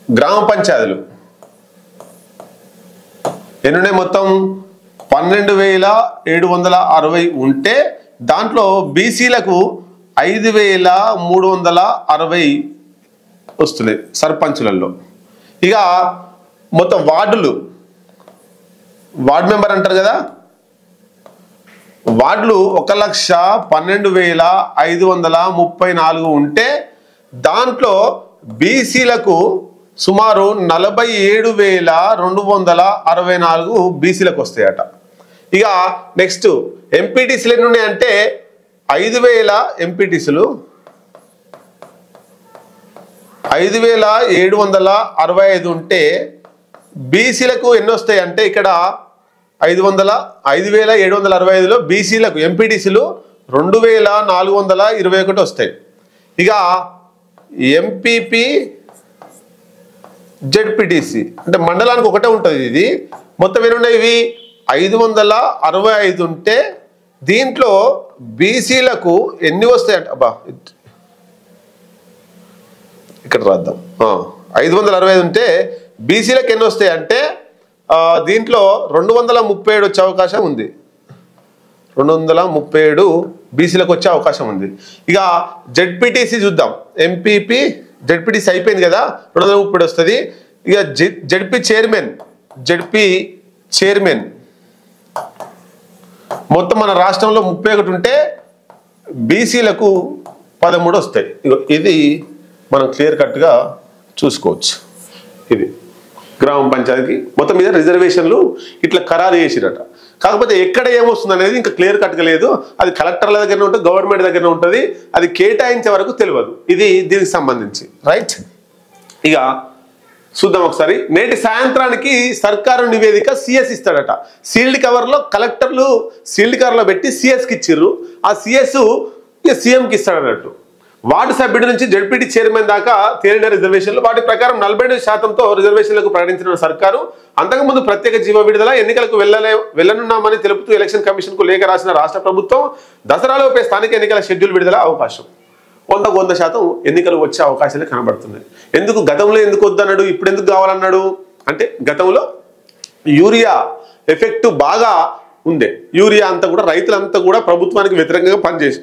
గ్రామ పంచాయతీలు ఎన్నున్నాయి? మొత్తం 12,760 ఉంటే దాంట్లో బీసీలకు 5,360 వస్తున్నాయి సర్పంచులలో. ఇక మొత్తం వార్డులు, వార్డు మెంబర్ అంటారు కదా, వార్డులు 1,12,534 ఉంటే దాంట్లో బీసీలకు సుమారు 47,264 బీసీలకు వస్తాయట. ఇక నెక్స్ట్ ఎంపీటీసీలు ఎన్ని ఉన్నాయంటే 5,000 ఎంపీటీసీలు, 5,765 ఉంటే బీసీలకు ఎన్ని వస్తాయి అంటే ఇక్కడ 5,765లో బీసీలకు ఎంపీటీసీలు 2,421 వస్తాయి. ఇక ఎంపీపీ జెడ్పీటీసీ అంటే మండలానికి ఒకటే ఉంటుంది. ఇది మొత్తం ఎన్ని ఉన్నాయి? ఇవి 565 ఉంటే దీంట్లో బీసీలకు ఎన్ని వస్తాయి అంటే అబ్బా ఇక్కడ రాద్దాం. 565 ఉంటే బీసీలకు ఎన్ని వస్తాయి అంటే దీంట్లో 237 వచ్చే అవకాశం ఉంది. 237 బీసీలకు వచ్చే అవకాశం ఉంది. ఇక జెడ్పీటీసీ చూద్దాం. ఎంపీపీ జెడ్పీటీసీ అయిపోయింది కదా, 230 వస్తుంది. ఇక జెడ్పీ చైర్మన్ మొత్తం మన రాష్ట్రంలో 31 ఉంటే బీసీలకు 13 వస్తాయి. ఇది మనం క్లియర్ కట్గా చూసుకోవచ్చు. ఇది గ్రామ పంచాయతీకి మొత్తం మీద రిజర్వేషన్లు ఇట్లా ఖరారు చేసిరట. కాకపోతే ఎక్కడ ఏమొస్తుంది అనేది ఇంకా క్లియర్ కట్గా లేదు. అది కలెక్టర్ల దగ్గర ఉంటుంది, గవర్నమెంట్ దగ్గర ఉంటుంది. అది కేటాయించే వరకు తెలియదు. ఇది దీనికి సంబంధించి రైట్. ఇక చూద్దాం ఒకసారి. నేటి సాయంత్రానికి సర్కారు నివేదిక సిఎస్ ఇస్తాడట. సీల్డ్ కవర్లో కలెక్టర్లు సీల్డ్ కవర్లో పెట్టి సిఎస్కి ఇచ్చిర్రు. ఆ సిఎస్ సీఎంకి ఇస్తాడన్నట్టు. వార్డు సభ్యుడి నుంచి జెడ్పీటీ చైర్మన్ దాకా తేలిన రిజర్వేషన్లు వాటి ప్రకారం 42% రిజర్వేషన్లకు ప్రకటించిన సర్కారు అంతకుముందు ప్రత్యేక జీవో విడుదల ఎన్నికలకు వెళ్లనున్నామని తెలుపుతూ ఎలక్షన్ కమిషన్ కు లేఖ రాసిన రాష్ట్ర ప్రభుత్వం దసరాలోపే స్థానిక ఎన్నికల షెడ్యూల్ విడుదల అవకాశం 100% ఎన్నికలు వచ్చే అవకాశాలు కనబడుతున్నాయి. ఎందుకు గతంలో ఎందుకు వద్దన్నాడు, ఇప్పుడు ఎందుకు కావాలన్నాడు అంటే గతంలో యూరియా ఎఫెక్ట్ బాగా ఉండే. యూరియా అంతా కూడా రైతులంతా కూడా ప్రభుత్వానికి వ్యతిరేకంగా పనిచేసి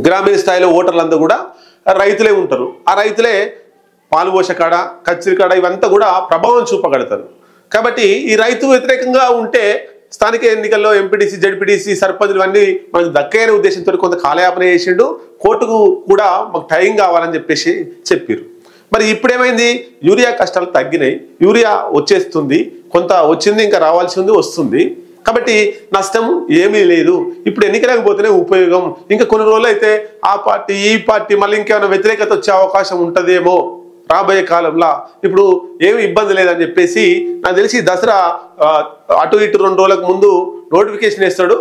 గ్రామీణ స్థాయిలో ఓటర్లంతా కూడా రైతులే ఉంటారు. ఆ రైతులే పాలుపోస కాడ కచ్చిరి కాడ ఇవంతా కూడా ప్రభావం చూపగలుగుతారు. కాబట్టి ఈ రైతు వ్యతిరేకంగా ఉంటే స్థానిక ఎన్నికల్లో ఎంపీటీసీ జెడ్పీటీసీ సర్పంచులు అన్నీ మనకు దక్కైన ఉద్దేశంతో కొంత కాలయాపన చేసిండు. కోర్టుకు కూడా మాకు టైం కావాలని చెప్పేసి చెప్పారు. మరి ఇప్పుడేమైంది? యూరియా కష్టాలు తగ్గినాయి, యూరియా వచ్చేస్తుంది, కొంత వచ్చింది, ఇంకా రావాల్సి ఉంది, వస్తుంది. కాబట్టి నష్టం ఏమీ లేదు. ఇప్పుడు ఎన్నికలేకపోతేనే ఉపయోగం. ఇంకా కొన్ని రోజులు అయితే ఆ పార్టీ ఈ పార్టీ మళ్ళీ ఇంకేమైనా వ్యతిరేకత వచ్చే అవకాశం ఉంటుందేమో రాబోయే కాలంలో. ఇప్పుడు ఏమి ఇబ్బంది లేదని చెప్పేసి నాకు తెలిసి దసరా అటు ఇటు 2 రోజులకు ముందు నోటిఫికేషన్ వేస్తాడు.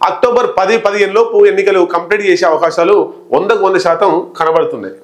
అక్టోబర్ 10-15 లోపు ఎన్నికలు కంప్లీట్ చేసే అవకాశాలు 100% కనబడుతున్నాయి.